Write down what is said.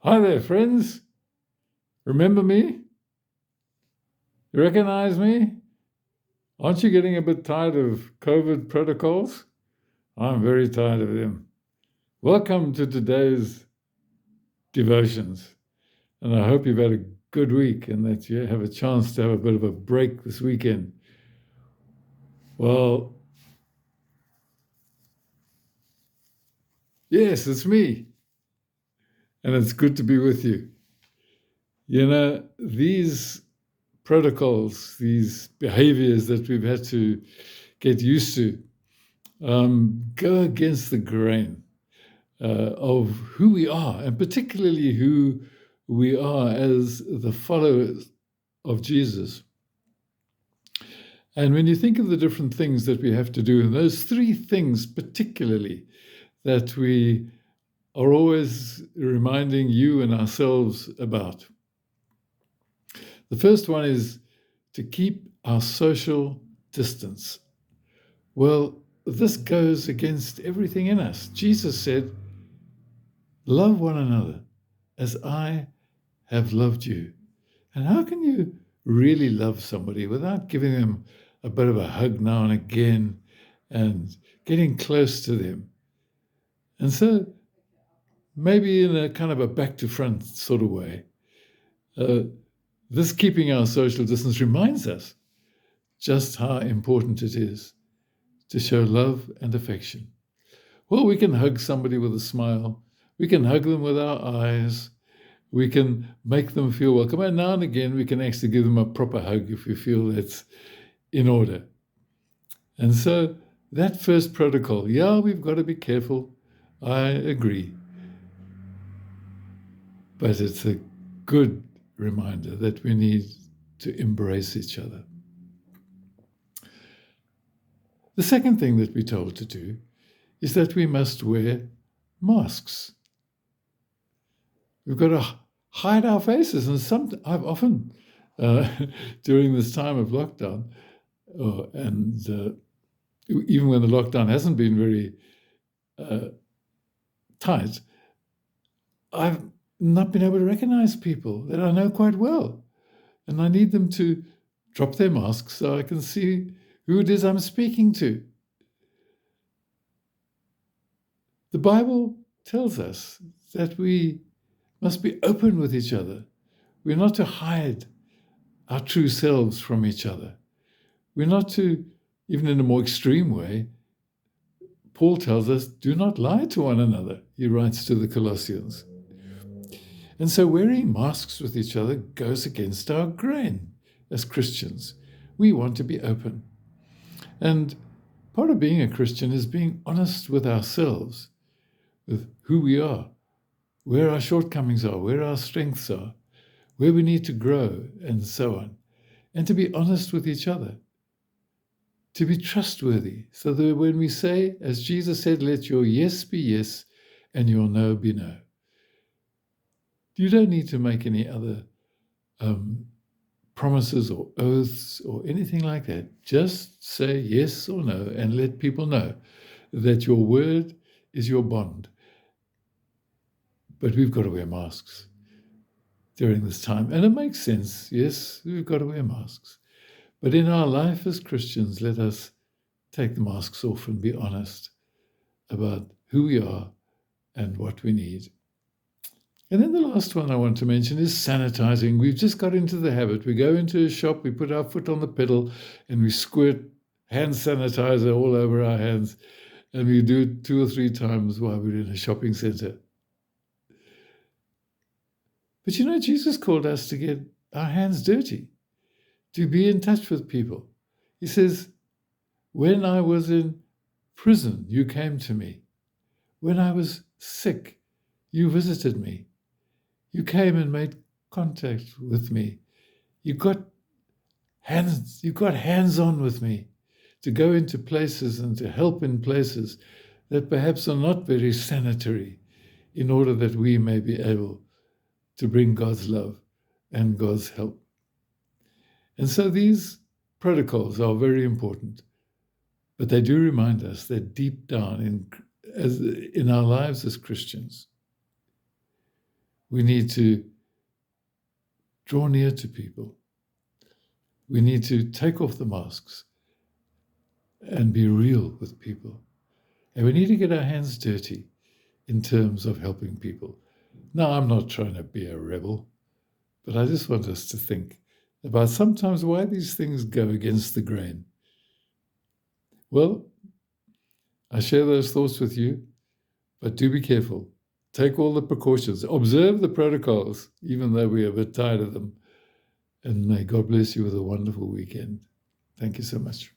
Hi there, friends. Remember me? You recognize me? Aren't you getting a bit tired of COVID protocols? I'm very tired of them. Welcome to today's devotions. And I hope you've had a good week and that you have a chance to have a bit of a break this weekend. Well, yes, it's me. And it's good to be with you. You know, these protocols, these behaviors that we've had to get used to, go against the grain of who we are, and particularly who we are as the followers of Jesus. And when you think of the different things that we have to do, and those three things particularly that we are always reminding you and ourselves about. The first one is to keep our social distance. Well, this goes against everything in us. Jesus said, "Love one another as I have loved you." And how can you really love somebody without giving them a bit of a hug now and again and getting close to them? And so maybe in a kind of a back to front sort of way, this keeping our social distance reminds us just how important it is to show love and affection. Well, we can hug somebody with a smile. We can hug them with our eyes. We can make them feel welcome. And now and again, we can actually give them a proper hug if we feel that's in order. And so that first protocol, yeah, we've got to be careful. I agree. But it's a good reminder that we need to embrace each other. The second thing that we're told to do is that we must wear masks. We've got to hide our faces. And I've often, during this time of lockdown, even when the lockdown hasn't been very tight, I've not been able to recognize people that I know quite well. And I need them to drop their masks so I can see who it is I'm speaking to. The Bible tells us that we must be open with each other. We're not to hide our true selves from each other. We're not to, even in a more extreme way, Paul tells us, do not lie to one another, he writes to the Colossians. And so wearing masks with each other goes against our grain as Christians. We want to be open. And part of being a Christian is being honest with ourselves, with who we are, where our shortcomings are, where our strengths are, where we need to grow, and so on. And to be honest with each other, to be trustworthy, so that when we say, as Jesus said, let your yes be yes and your no be no. You don't need to make any other promises or oaths or anything like that. Just say yes or no and let people know that your word is your bond. But we've got to wear masks during this time. And it makes sense. Yes, we've got to wear masks. But in our life as Christians, let us take the masks off and be honest about who we are and what we need. And then the last one I want to mention is sanitizing. We've just got into the habit. We go into a shop, we put our foot on the pedal, and we squirt hand sanitizer all over our hands. And we do it 2 or 3 times while we're in a shopping center. But you know, Jesus called us to get our hands dirty, to be in touch with people. He says, when I was in prison, you came to me. When I was sick, you visited me. You came and made contact with me. You got hands-on with me to go into places and to help in places that perhaps are not very sanitary, in order that we may be able to bring God's love and God's help. And so these protocols are very important, but they do remind us that deep down in our lives as Christians, We need to draw near to people. We need to take off the masks and be real with people. And we need to get our hands dirty in terms of helping people. Now, I'm not trying to be a rebel, but I just want us to think about sometimes why these things go against the grain. Well, I share those thoughts with you, but do be careful. Take all the precautions. Observe the protocols, even though we are a bit tired of them. And may God bless you with a wonderful weekend. Thank you so much.